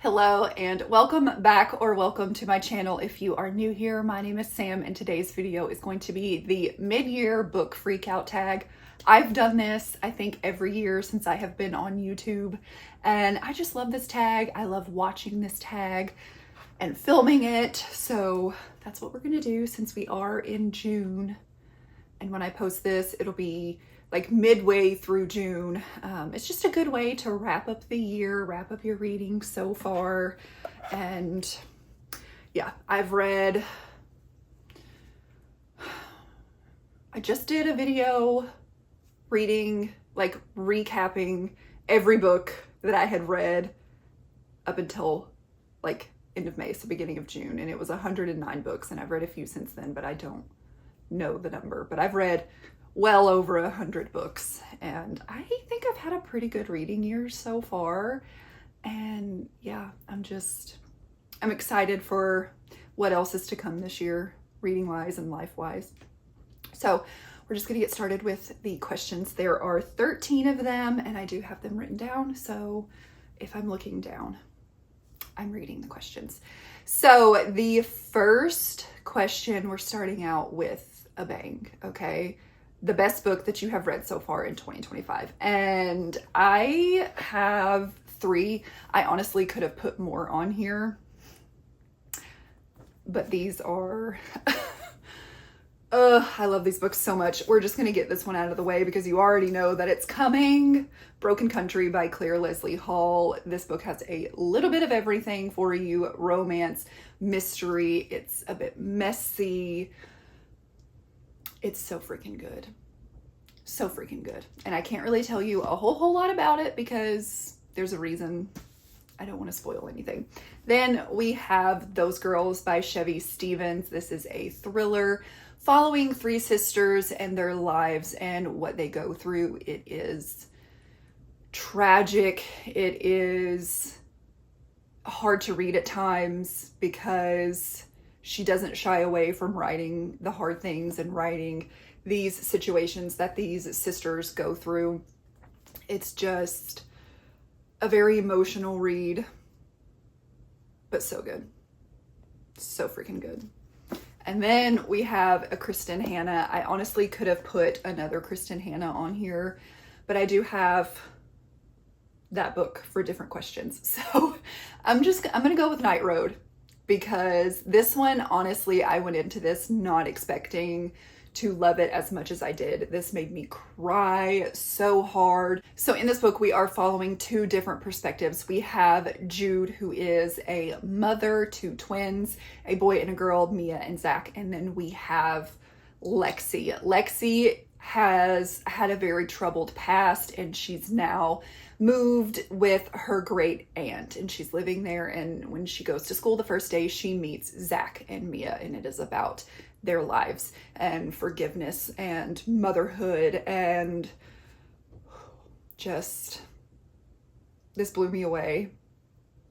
Hello and welcome back, or welcome to my channel if you are new here. My name is Sam and today's video is going to be the mid-year book freakout tag. I've done this, I think, every year since I have been on YouTube, and I just love this tag. I love watching this tag and filming it, so that's what we're gonna do since we are in June. And when I post this, it'll be like midway through June. It's just a good way to wrap up the year, wrap up your reading so far. And yeah, I just did a video reading, like recapping every book that I had read up until like end of May, so beginning of June. And it was 109 books, and I've read a few since then, but I don't know the number. But I've read well over 100 books, and I think I've had a pretty good reading year so far. And yeah, I'm excited for what else is to come this year, reading wise and life wise. So we're just gonna get started with the questions. There are 13 of them, and I do have them written down, so if I'm looking down, I'm reading the questions. So the first question, we're starting out with a bang, okay? The best book that you have read so far in 2025. And I have 3. I honestly could have put more on here, but these are, I love these books so much. We're just gonna get this one out of the way because you already know that it's coming. Broken Country by Clare Leslie Hall. This book has a little bit of everything for you. Romance, mystery, it's a bit messy. It's so freaking good. So freaking good. And I can't really tell you a whole lot about it because there's a reason. I don't want to spoil anything. Then we have Those Girls by Chevy Stevens. This is a thriller following 3 sisters and their lives and what they go through. It is tragic. It is hard to read at times because she doesn't shy away from writing the hard things and writing these situations that these sisters go through. It's just a very emotional read, but so good. So freaking good. And then we have a Kristin Hannah. I honestly could have put another Kristin Hannah on here, but I do have that book for different questions. So I'm gonna go with Night Road, because this one, honestly, I went into this not expecting to love it as much as I did. This made me cry so hard. So in this book, we are following 2 different perspectives. We have Jude, who is a mother to twins, a boy and a girl, Mia and Zach. And then we have Lexi. Lexi has had a very troubled past, and she's now moved with her great aunt, and she's living there. And when she goes to school the first day, she meets Zach and Mia, and it is about their lives and forgiveness and motherhood. And just, this blew me away.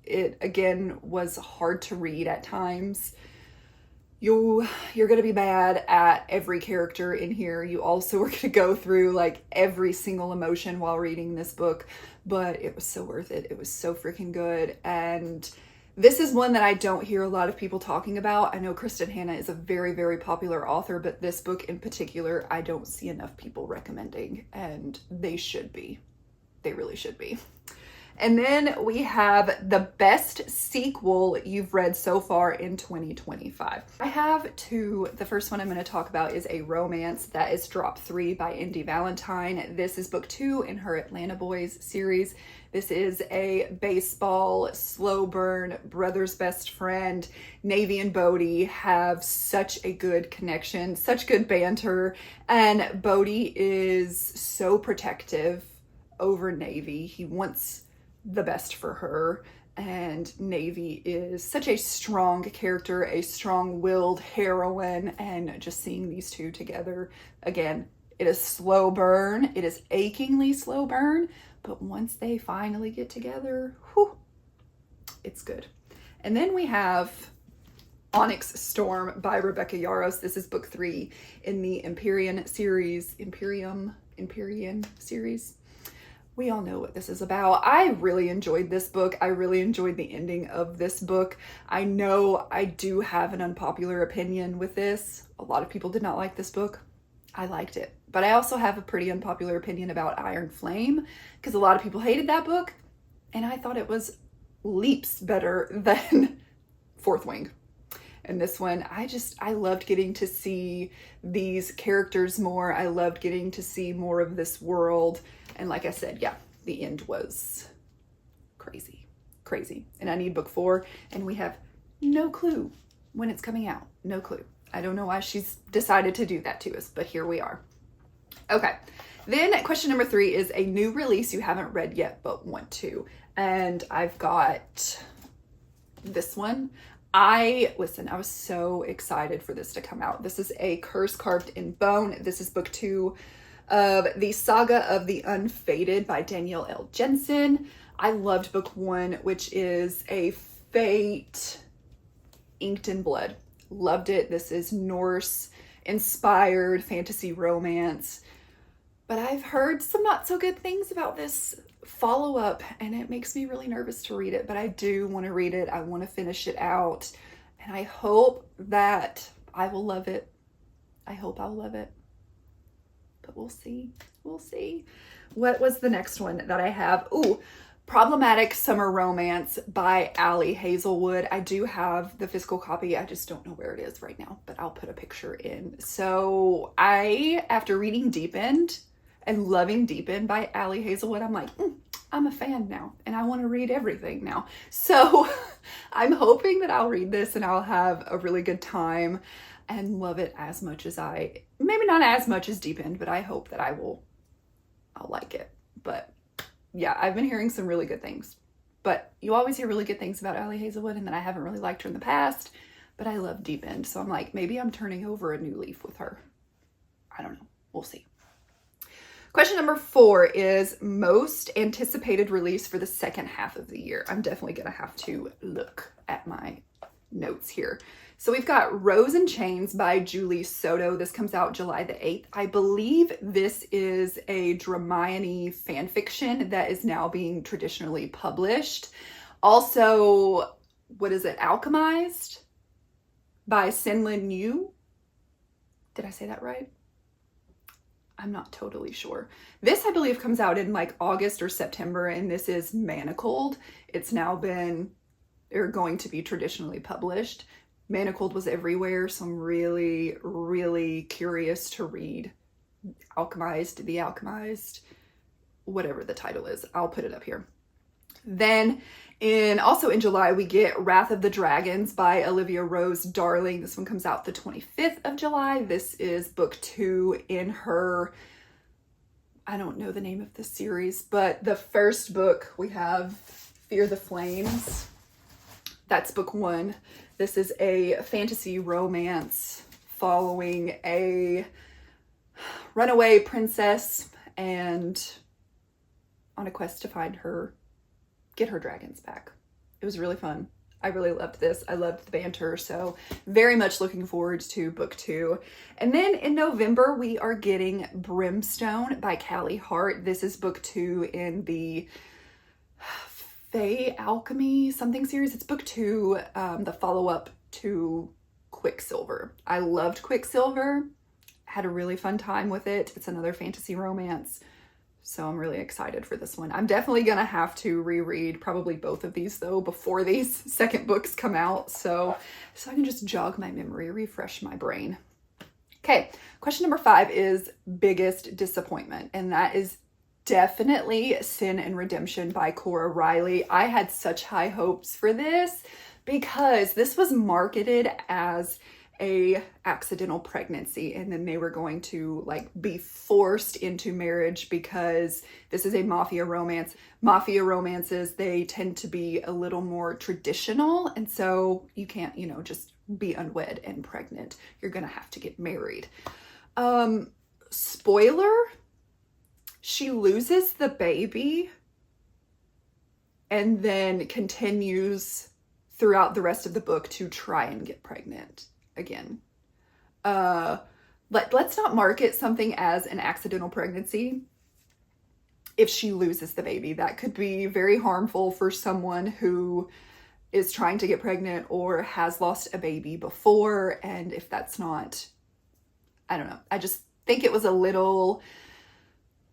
It again was hard to read at times. You're gonna be mad at every character in here. You also are gonna go through like every single emotion while reading this book, but it was so worth it. It was so freaking good. And this is one that I don't hear a lot of people talking about. I know Kristin Hannah is a very, very popular author, but this book in particular, I don't see enough people recommending, and they should be. They really should be. And then we have the best sequel you've read so far in 2025. I have 2. The first one I'm going to talk about is a romance. That is Drop 3 by Indy Valentine. This is book 2 in her Atlanta Boys series. This is a baseball, slow burn, brother's best friend. Navy and Bodie have such a good connection, such good banter. And Bodie is so protective over Navy. He wants the best for her, and Navy is such a strong character, a strong-willed heroine. And just seeing these 2 together, again, it is slow burn. It is achingly slow burn, but once they finally get together, whew, it's good. And then we have Onyx Storm by Rebecca Yarros. This is book 3 in the Empyrean series. we all know what this is about. I really enjoyed this book. I really enjoyed the ending of this book. I know I do have an unpopular opinion with this. A lot of people did not like this book. I liked it. But I also have a pretty unpopular opinion about Iron Flame because a lot of people hated that book, and I thought it was leaps better than Fourth Wing. And this one, I loved getting to see these characters more. I loved getting to see more of this world. And like I said, yeah, the end was crazy, crazy. And I need book 4, and we have no clue when it's coming out. No clue. I don't know why she's decided to do that to us, but here we are. Okay. Then question number 3 is a new release you haven't read yet but want to. And I've got this one. I was so excited for this to come out. This is A Curse Carved in Bone. This is book 2 of the Saga of the Unfated by Danielle L. Jensen. I loved book 1, which is a fate inked in blood. Loved it. This is Norse inspired fantasy romance. But I've heard some not so good things about this follow-up, and it makes me really nervous to read it, but I do want to read it. I want to finish it out, and I hope that I will love it. I hope I'll love it, but we'll see. We'll see. What was the next one that I have? Ooh, Problematic Summer Romance by Allie Hazelwood. I do have the physical copy. I just don't know where it is right now, but I'll put a picture in. So after reading Deep End and loving Deep End by Allie Hazelwood, I'm like, I'm a fan now, and I want to read everything now. So I'm hoping that I'll read this and I'll have a really good time and love it as much as maybe not as much as Deep End, but I hope that I'll like it. But yeah, I've been hearing some really good things. But you always hear really good things about Allie Hazelwood, and then I haven't really liked her in the past, but I love Deep End. So I'm like, maybe I'm turning over a new leaf with her. I don't know. We'll see. Question number 4 is most anticipated release for the second half of the year. I'm definitely going to have to look at my notes here. So we've got Rose and Chains by Julie Soto. This comes out July the 8th. I believe this is a Dramione fan fiction that is now being traditionally published. Also, what is it? Alchemized by Sinlin Yu. Did I say that right? I'm not totally sure. This, I believe, comes out in like August or September, and this is Manacled. It's now they're going to be traditionally published. Manacled was everywhere, so I'm really, really curious to read Alchemized, The Alchemized, whatever the title is. I'll put it up here. Then also in July, we get Wrath of the Dragons by Olivia Rose Darling. This one comes out the 25th of July. This is book 2 in her, I don't know the name of the series, but the first book we have Fear the Flames. That's book 1. This is a fantasy romance following a runaway princess and on a quest to get her dragons back. It was really fun. I really loved this. I loved the banter, so very much looking forward to book 2. And then in November, we are getting Brimstone by Callie Hart. This is book 2 in the Fae Alchemy something series. It's book 2, the follow-up to Quicksilver. I loved Quicksilver. Had a really fun time with it. It's another fantasy romance. So I'm really excited for this one. I'm definitely going to have to reread probably both of these though before these second books come out. So I can just jog my memory, refresh my brain. Okay, question number 5 is biggest disappointment. And that is definitely Sin and Redemption by Cora Riley. I had such high hopes for this because this was marketed as a accidental pregnancy, and then they were going to like be forced into marriage because this is a mafia romance. Mafia romances, they tend to be a little more traditional, and so you can't, just be unwed and pregnant. You're gonna have to get married. Spoiler, she loses the baby and then continues throughout the rest of the book to try and get pregnant again. Let's not market something as an accidental pregnancy if she loses the baby. That could be very harmful for someone who is trying to get pregnant or has lost a baby before. And if that's not, I don't know. I just think it was a little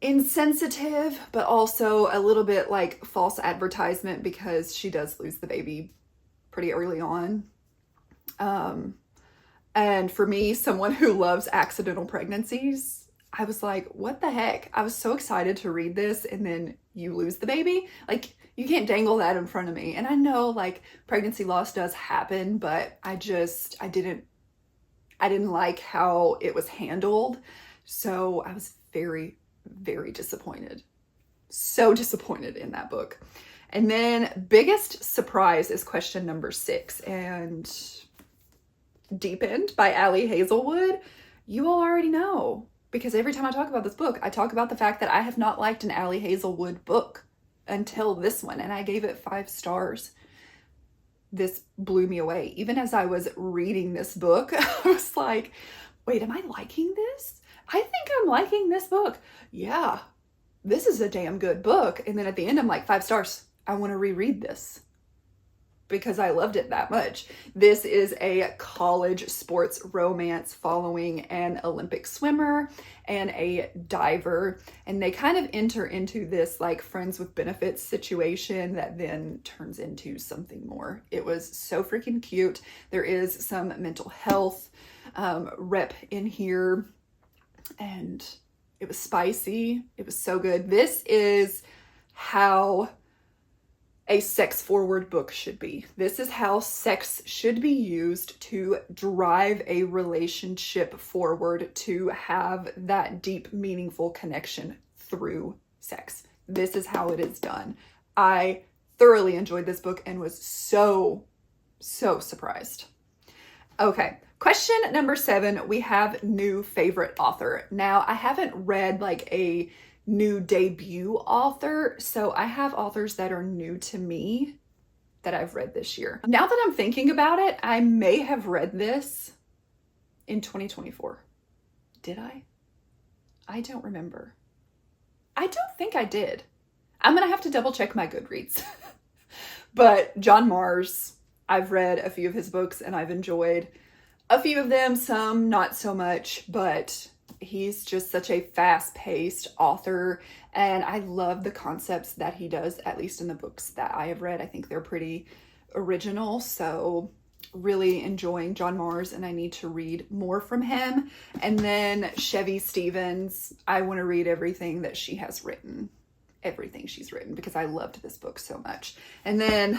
insensitive, but also a little bit like false advertisement because she does lose the baby pretty early on. And for me, someone who loves accidental pregnancies, I was like, what the heck? I was so excited to read this, and then you lose the baby. Like, you can't dangle that in front of me. And I know like pregnancy loss does happen, but I didn't like how it was handled. So I was very, very disappointed. So disappointed in that book. And then biggest surprise is question number 6, and Deep End by Ali Hazelwood. You all already know, because every time I talk about this book, I talk about the fact that I have not liked an Ali Hazelwood book until this one, and I gave it 5 stars. This blew me away. Even as I was reading this book, I was like, wait, am I liking this? I think I'm liking this book. Yeah, this is a damn good book. And then at the end, I'm like, 5 stars. I want to reread this because I loved it that much. This is a college sports romance following an Olympic swimmer and a diver, and they kind of enter into this like friends with benefits situation that then turns into something more. It was so freaking cute. There is some mental health rep in here, and it was spicy. It was so good. This is how a sex-forward book should be. This is how sex should be used to drive a relationship forward, to have that deep, meaningful connection through sex. This is how it is done. I thoroughly enjoyed this book and was so surprised. Okay, question number 7, we have new favorite author. Now, I haven't read like a new debut author, so I have authors that are new to me that I've read this year. Now that I'm thinking about it, I may have read this in 2024. Did I? I don't remember. I don't think I did. I'm gonna have to double check my Goodreads. But John Mars, I've read a few of his books and I've enjoyed a few of them, some not so much, but he's just such a fast-paced author, and I love the concepts that he does, at least in the books that I have read. I think they're pretty original, so really enjoying John Mars, and I need to read more from him. And then Chevy Stevens, I want to read everything that she has written, everything she's written, because I loved this book so much. And then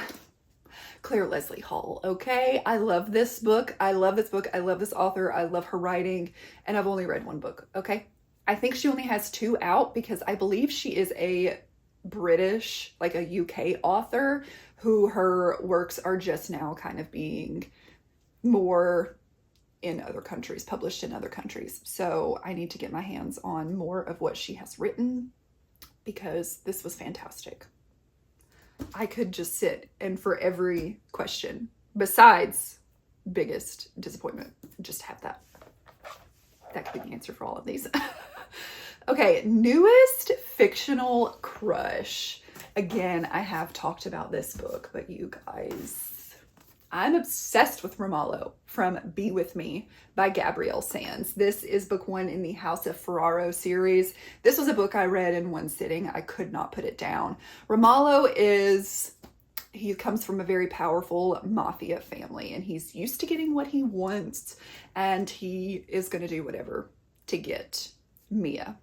Clare Leslie Hall, okay? I love this book. I love this book. I love this author. I love her writing, and I've only read 1 book, okay? I think she only has 2 out because I believe she is a British, like a UK author who her works are just now kind of being more in other countries, published in other countries. So I need to get my hands on more of what she has written because this was fantastic. I could just sit and for every question, besides biggest disappointment, just have that. That could be the answer for all of these. Okay, newest fictional crush. Again, I have talked about this book, but you guys, I'm obsessed with Romallo from Be With Me by Gabrielle Sands. This is book 1 in the House of Ferraro series. This was a book I read in one sitting. I could not put it down. Romallo he comes from a very powerful mafia family, and he's used to getting what he wants, and he is going to do whatever to get Mia.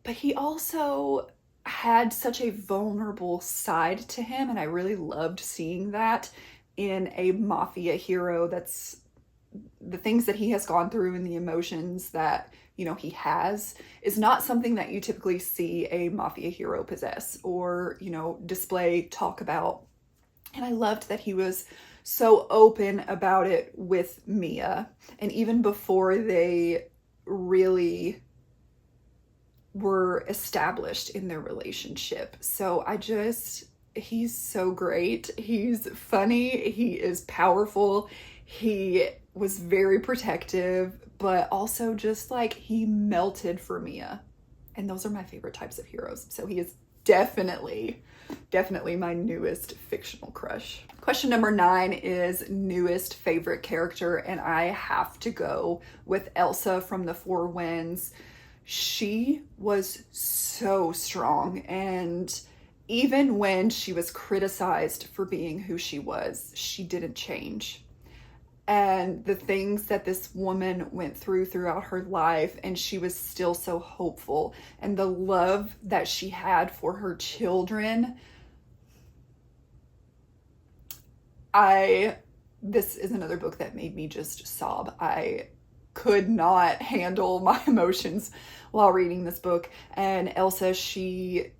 But he also had such a vulnerable side to him, and I really loved seeing that in a mafia hero. That's the things that he has gone through and the emotions that, you know, he has is not something that you typically see a mafia hero possess or, you know, display, talk about. And I loved that he was so open about it with Mia, and even before they really were established in their relationship. So he's so great. He's funny. He is powerful. He was very protective, but also just like he melted for Mia. And those are my favorite types of heroes. So he is definitely my newest fictional crush. Question number 9 is newest favorite character, and I have to go with Elsa from the Four Winds. She was so strong, and even when she was criticized for being who she was, she didn't change. And the things that this woman went through throughout her life, and she was still so hopeful, and the love that she had for her children. This is another book that made me just sob. I could not handle my emotions while reading this book. And Elsa, she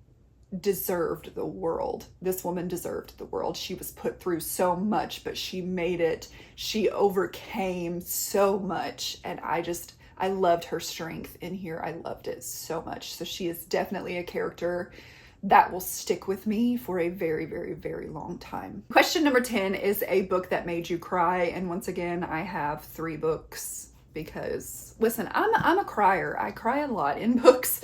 deserved the world. This woman deserved the world. She was put through so much, but she made it. She overcame so much. And I loved her strength in here. I loved it so much. So she is definitely a character that will stick with me for a very, very, very long time. Question number 10 is a book that made you cry. And once again, I have 3 books because, listen, I'm a crier. I cry a lot in books.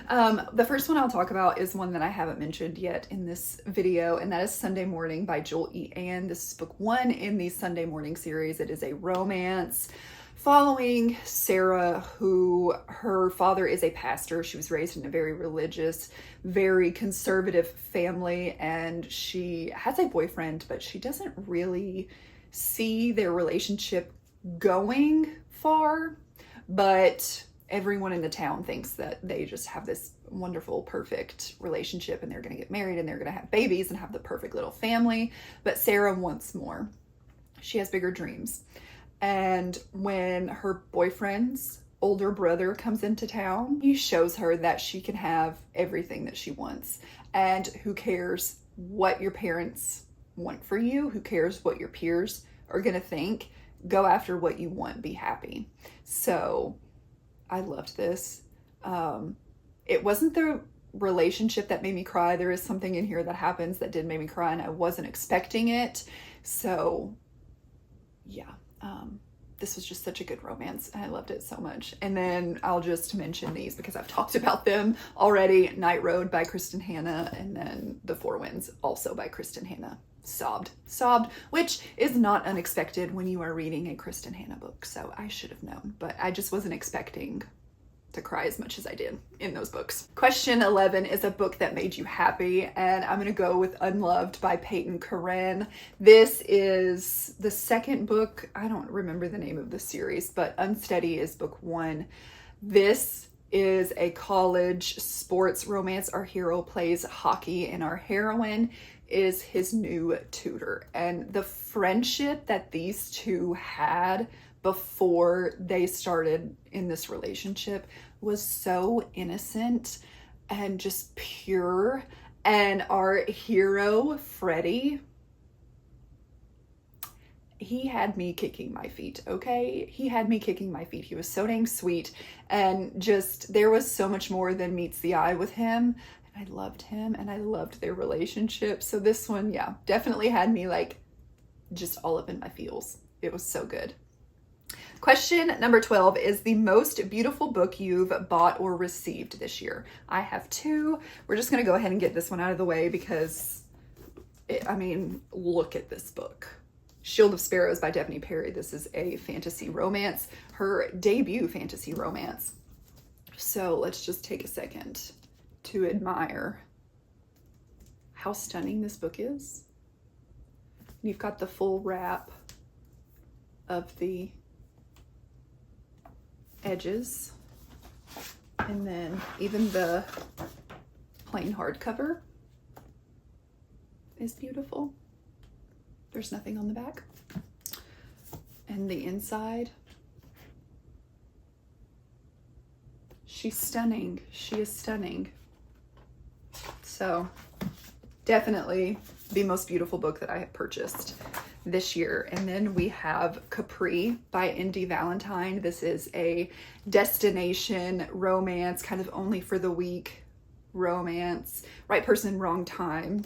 The first one I'll talk about is one that I haven't mentioned yet in this video, and that is Sunday Morning by Joel E. Ann. This is book 1 in the Sunday Morning series. It is a romance following Sarah, who her father is a pastor. She was raised in a very religious, very conservative family, and she has a boyfriend, but she doesn't really see their relationship going far. But everyone in the town thinks that they just have this wonderful, perfect relationship, and they're going to get married and they're going to have babies and have the perfect little family. But Sarah wants more. She has bigger dreams. And when her boyfriend's older brother comes into town, he shows her that she can have everything that she wants. And who cares what your parents want for you? Who cares what your peers are going to think? Go after what you want. Be happy. So I loved this. It wasn't the relationship that made me cry. There is something in here that happens that did make me cry, and I wasn't expecting it. So yeah, this was just such a good romance, and I loved it so much. And then I'll just mention these because I've talked about them already. Night Road by Kristin Hannah, and then The Four Winds, also by Kristin Hannah. Sobbed, which is not unexpected when you are reading a Kristin Hannah book. So I should have known, but I just wasn't expecting to cry as much as I did in those books. Question 11 is a book that made you happy, and I'm going to go with Unloved by Peyton Corinne. This is the second book. I don't remember the name of the series, but Unsteady is book 1. This is a college sports romance. Our hero plays hockey, and our heroine is his new tutor. And the friendship that these two had before they started in this relationship was so innocent and just pure. And our hero, Freddie, he had me kicking my feet, okay? He had me kicking my feet. He was so dang sweet, and just, there was so much more than meets the eye with him. I loved him, and I loved their relationship. So this one, yeah, definitely had me like just all up in my feels. It was so good. Question number 12 is the most beautiful book you've bought or received this year. I have 2. We're just going to go ahead and get this one out of the way because, look at this book. Shield of Sparrows by Daphne Perry. This is a fantasy romance, her debut fantasy romance. So let's just take a second to admire how stunning this book is. You've got the full wrap of the edges, and then even the plain hardcover is beautiful. There's nothing on the back. And the inside, she's stunning. She is stunning. So definitely the most beautiful book that I have purchased this year. And then we have Capri by Indy Valentine. This is a destination romance, kind of only for the week romance. Right person, wrong time.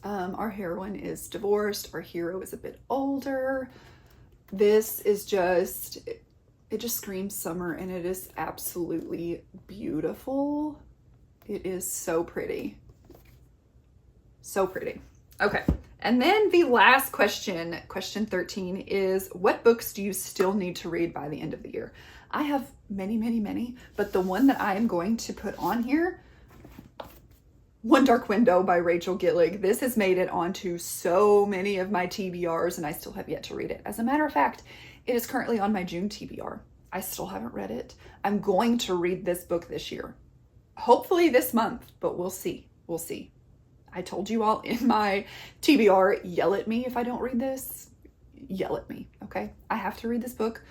Our heroine is divorced. Our hero is a bit older. This is just, It just screams summer, and it is absolutely beautiful. It is so pretty. So pretty. Okay. And then the last question, question 13, is what books do you still need to read by the end of the year? I have many, many, many, but the one that I am going to put on here, One Dark Window by Rachel Gillig. This has made it onto so many of my TBRs, and I still have yet to read it. As a matter of fact, it is currently on my June TBR. I still haven't read it. I'm going to read this book this year. Hopefully this month, but we'll see. We'll see. I told you all in my TBR, yell at me if I don't read this. Yell at me, okay? I have to read this book.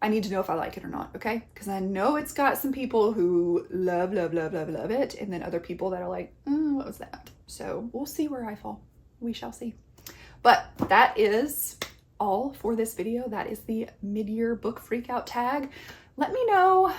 I need to know if I like it or not, okay? Because I know it's got some people who love it, and then other people that are like, what was that? So we'll see where I fall. We shall see. But that is all for this video. That is the mid-year book freakout tag. Let me know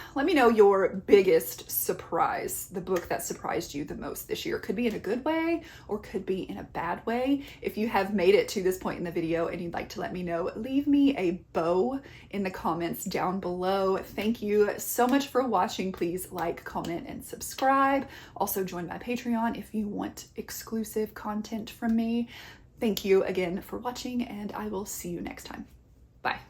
your biggest surprise, the book that surprised you the most this year. Could be in a good way or could be in a bad way. If you have made it to this point in the video and you'd like to let me know, leave me a bow in the comments down below. Thank you so much for watching. Please like, comment, and subscribe. Also join my Patreon if you want exclusive content from me. Thank you again for watching, and I will see you next time. Bye.